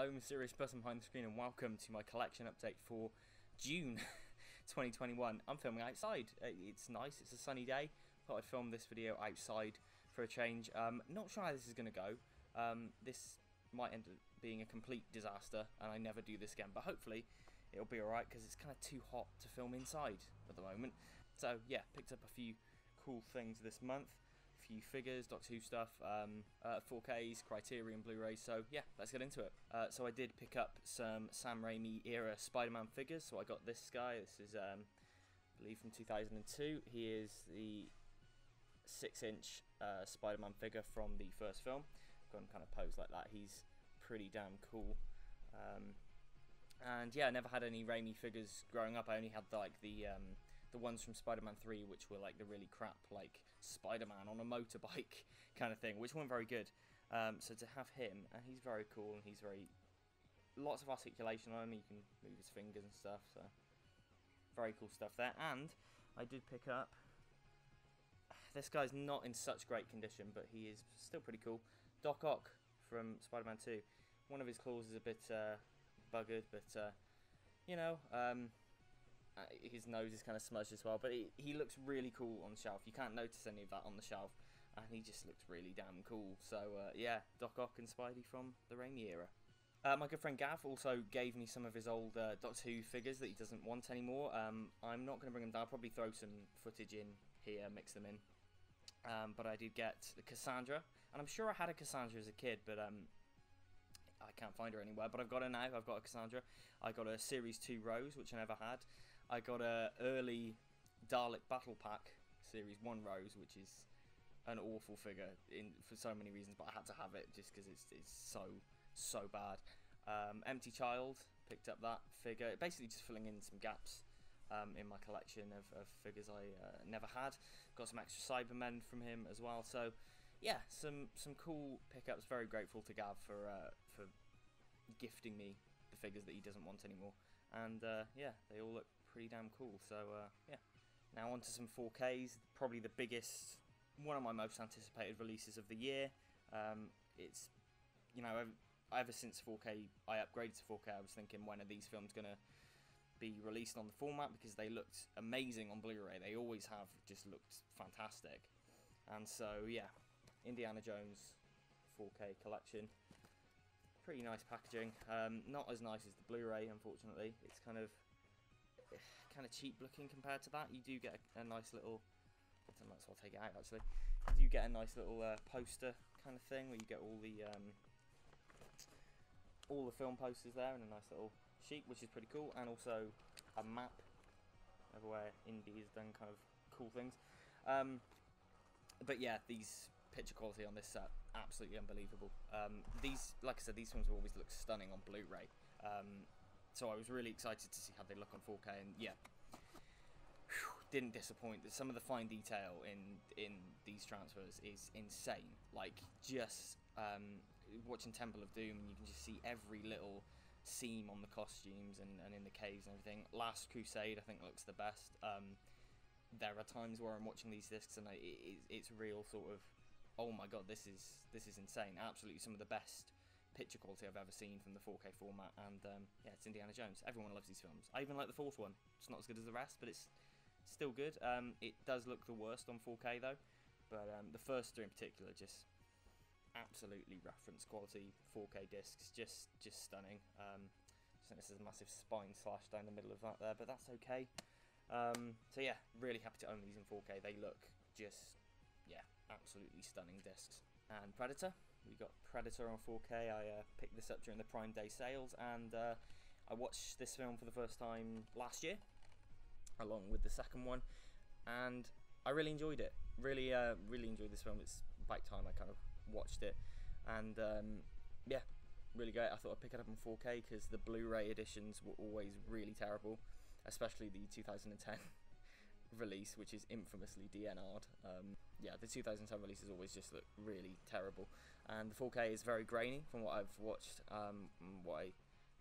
Hello, mysterious person behind the screen, and welcome to my collection update for June 2021. I'm filming outside. It's nice, it's a sunny day. Thought I'd film this video outside for a change. Not sure how this is going to go. This might end up being a complete disaster, and I never do this again, but hopefully it'll be alright, because it's kind of too hot to film inside at the moment. So yeah, picked up a few cool things this month. A few figures, Doctor Who stuff, 4Ks, Criterion Blu-rays, so yeah, let's get into it. So I did pick up some Sam Raimi era Spider-Man figures, so I got this guy. This is, I believe, from 2002. He is the 6-inch Spider-Man figure from the first film. Got him kind of posed like that. He's pretty damn cool. And yeah, I never had any Raimi figures growing up. I only had like the ones from Spider-Man 3, which were like the really crap, like Spider-Man on a motorbike kind of thing, which weren't very good. So to have him, and he's very cool, and he's lots of articulation on him. You can move his fingers and stuff, so very cool stuff there. And I did pick up, this guy's not in such great condition, but he is still pretty cool, Doc Ock from Spider-Man 2. One of his claws is a bit buggered, but you know, his nose is kind of smudged as well, but he looks really cool on the shelf. You can't notice any of that on the shelf, and he just looks really damn cool. So yeah, Doc Ock and Spidey from the Raimi era. My good friend Gav also gave me some of his old Doctor Who figures that he doesn't want anymore. I'm not going to bring them down. I'll probably throw some footage in here, mix them in. But I did get the Cassandra, and I'm sure I had a Cassandra as a kid, but I can't find her anywhere, but I've got her now. I've got a Cassandra. I got a Series 2 Rose, which I never had. I got a early Dalek Battle Pack Series 1 Rose, which is an awful figure for so many reasons, but I had to have it just because it's so bad. Empty Child, picked up that figure, basically just filling in some gaps in my collection of figures I never had. Got some extra Cybermen from him as well, so yeah, some cool pickups. Very grateful to Gav for gifting me the figures that he doesn't want anymore, and yeah, they all look pretty damn cool. So yeah, now on to some 4Ks. Probably the biggest, one of my most anticipated releases of the year. It's, you know, ever since 4K, I upgraded to 4K, I was thinking, when are these films gonna be released on the format, because they looked amazing on Blu-ray. They always have just looked fantastic. And so yeah, Indiana Jones 4K collection. Pretty nice packaging. Not as nice as the Blu-ray, unfortunately. It's kind of cheap looking compared to that. You do get a nice little, I might as well take it out actually. You do get a nice little poster kind of thing, where you get all the film posters there in a nice little sheet, which is pretty cool, and also a map of where Indy has done kind of cool things. But yeah, these picture quality on this set, absolutely unbelievable. These, like I said, these films will always look stunning on Blu-ray. So I was really excited to see how they look on 4K, and yeah, didn't disappoint. Some of the fine detail in these transfers is insane. Like, just watching Temple of Doom, and you can just see every little seam on the costumes and in the caves and everything. Last Crusade, I think, looks the best. There are times where I'm watching these discs and it's real sort of, oh my god, this is insane. Absolutely some of the best picture quality I've ever seen from the 4K format, and yeah, it's Indiana Jones. Everyone loves these films. I even like the fourth one. It's not as good as the rest, but it's still good. It does look the worst on 4K though, but the first two in particular, just absolutely reference quality 4K discs, just stunning. I think this is a massive spine slash down the middle of that there, but that's okay. So yeah, really happy to own these in 4K. They look just, yeah, absolutely stunning discs. And Predator, we got Predator on 4K. I picked this up during the Prime Day sales, and I watched this film for the first time last year, along with the second one, and I really enjoyed it. Really enjoyed this film. It's about time I kind of watched it, and yeah, really great. I thought I'd pick it up on 4K because the Blu-ray editions were always really terrible, especially the 2010 release, which is infamously DNR'd. Yeah, the 2010 releases always just look really terrible, and the 4K is very grainy from what I've watched, what I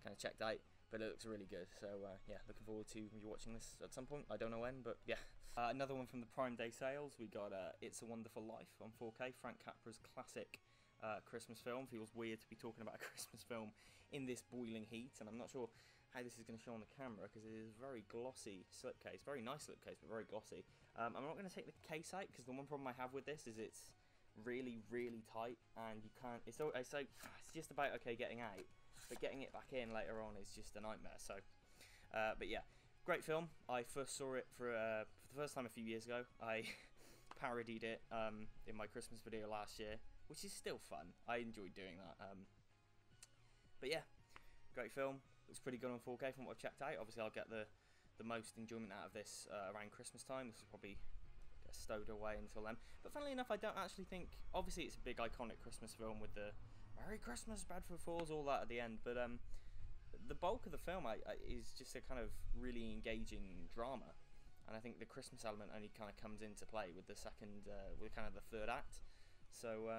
kind of checked out, but it looks really good. So yeah, looking forward to rewatching this at some point. I don't know when, but yeah. Another one from the Prime Day sales, we got It's a Wonderful Life on 4K, Frank Capra's classic Christmas film. Feels weird to be talking about a Christmas film in this boiling heat, and I'm not sure how this is going to show on the camera because it is a very glossy slipcase, very nice slipcase, but very glossy. I'm not going to take the case out because the one problem I have with this is it's really, really tight, and you can't. It's just about okay getting out, but getting it back in later on is just a nightmare. So, but yeah, great film. I first saw it for the first time a few years ago. I parodied it in my Christmas video last year, which is still fun. I enjoyed doing that. But yeah, great film. Looks pretty good on 4K from what I've checked out. Obviously, I'll get the most enjoyment out of this around Christmas time. This will probably get stowed away until then. But funnily enough, I don't actually think... Obviously, it's a big, iconic Christmas film with the Merry Christmas, Bedford Falls, all that at the end. But the bulk of the film is just a kind of really engaging drama. And I think the Christmas element only kind of comes into play with the second... with kind of the third act. So,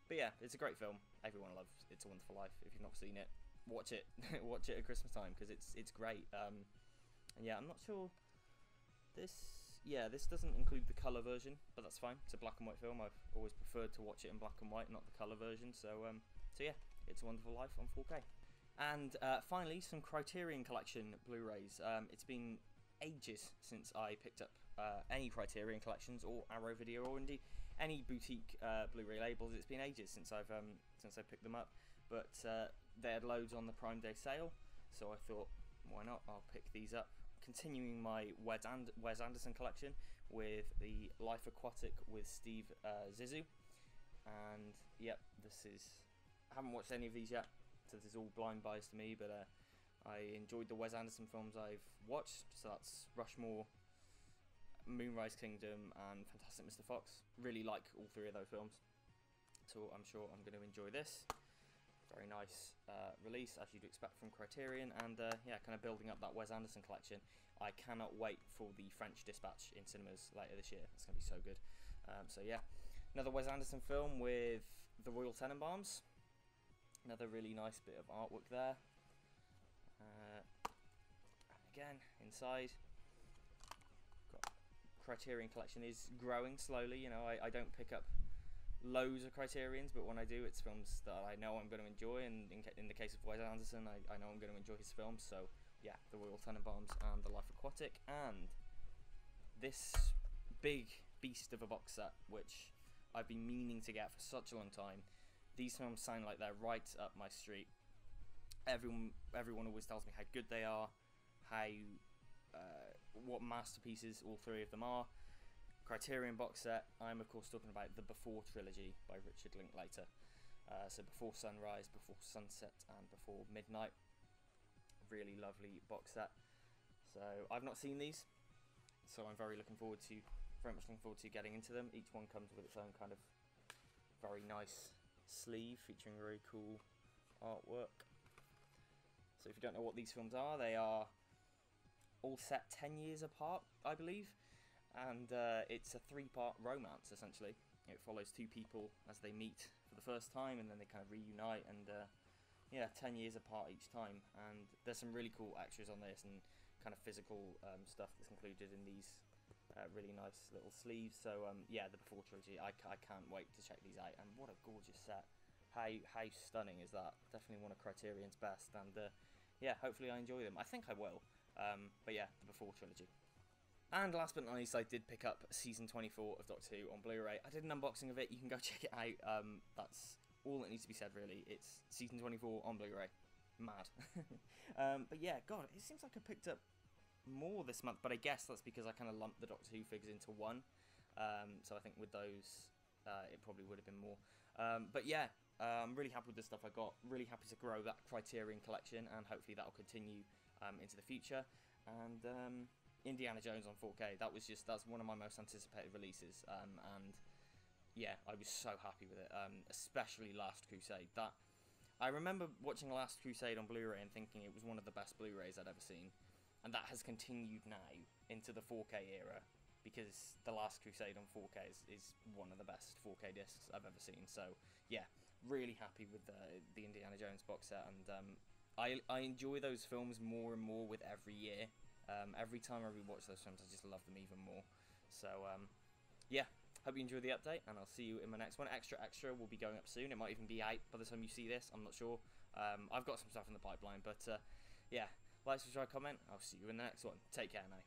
but yeah, it's a great film. Everyone loves It's a Wonderful Life. If you've not seen it, watch it. Watch it at Christmas time because it's great. And yeah, I'm not sure this doesn't include the colour version, but that's fine. It's a black and white film. I've always preferred to watch it in black and white, not the colour version. So yeah, It's a Wonderful Life on 4K. And finally, some Criterion Collection Blu-rays. It's been ages since I picked up any Criterion Collections or Arrow Video, or indeed any boutique Blu-ray labels. It's been ages since I picked them up, but they had loads on the Prime Day sale, so I thought, why not? I'll pick these up. Continuing my Wes Anderson collection with the Life Aquatic with Steve Zissou, and yep, I haven't watched any of these yet, so this is all blind buys to me, but I enjoyed the Wes Anderson films I've watched, so that's Rushmore, Moonrise Kingdom, and Fantastic Mr. Fox. Really like all three of those films, so I'm sure I'm going to enjoy this. Very nice release, as you'd expect from Criterion, and yeah, kind of building up that Wes Anderson collection. I cannot wait for the French Dispatch in cinemas later this year. It's going to be so good. So yeah, another Wes Anderson film with the Royal Tenenbaums. Another really nice bit of artwork there. And again, inside, Criterion Collection is growing slowly. You know, I don't pick up loads of Criterions, but when I do, it's films that I know I'm going to enjoy, and in the case of Wes Anderson, I know I'm going to enjoy his films. So yeah, the Royal Tenenbaums and the Life Aquatic, and this big beast of a box set, which I've been meaning to get for such a long time. These films sound like they're right up my street. Everyone always tells me how good they are, what masterpieces all three of them are. Criterion box set, I'm of course talking about the Before Trilogy by Richard Linklater. So Before Sunrise, Before Sunset, and Before Midnight. Really lovely box set. So I've not seen these, so I'm very much looking forward to getting into them. Each one comes with its own kind of very nice sleeve featuring very cool artwork. So if you don't know what these films are, they are all set 10 years apart, I believe. And it's a 3-part romance, essentially. It follows two people as they meet for the first time, and then they kind of reunite, and yeah, 10 years apart each time. And there's some really cool extras on this, and kind of physical stuff that's included in these really nice little sleeves. So yeah, the Before Trilogy, I can't wait to check these out. And what a gorgeous set. How stunning is that? Definitely one of Criterion's best, and yeah, hopefully I enjoy them. I think I will. But yeah, the Before Trilogy. And last but not least, I did pick up Season 24 of Doctor Who on Blu-ray. I did an unboxing of it. You can go check it out. That's all that needs to be said, really. It's Season 24 on Blu-ray. Mad. But yeah, God, it seems like I picked up more this month, but I guess that's because I kind of lumped the Doctor Who figures into one. So I think with those, it probably would have been more. But yeah, I'm really happy with the stuff I got. Really happy to grow that Criterion collection, and hopefully that will continue into the future. And Indiana Jones on 4K, that's one of my most anticipated releases, and yeah, I was so happy with it, especially Last Crusade. That I remember watching Last Crusade on Blu-ray and thinking it was one of the best Blu-rays I'd ever seen, and that has continued now into the 4K era, because the Last Crusade on 4K is one of the best 4K discs I've ever seen. So yeah, really happy with the Indiana Jones box set, and I enjoy those films more and more with every year. Every time I rewatch those films, I just love them even more. So yeah, hope you enjoyed the update, and I'll see you in my next one. Extra will be going up soon. It might even be out by the time you see this, I'm not sure. I've got some stuff in the pipeline, but yeah, like, subscribe, comment. I'll see you in the next one. Take care now.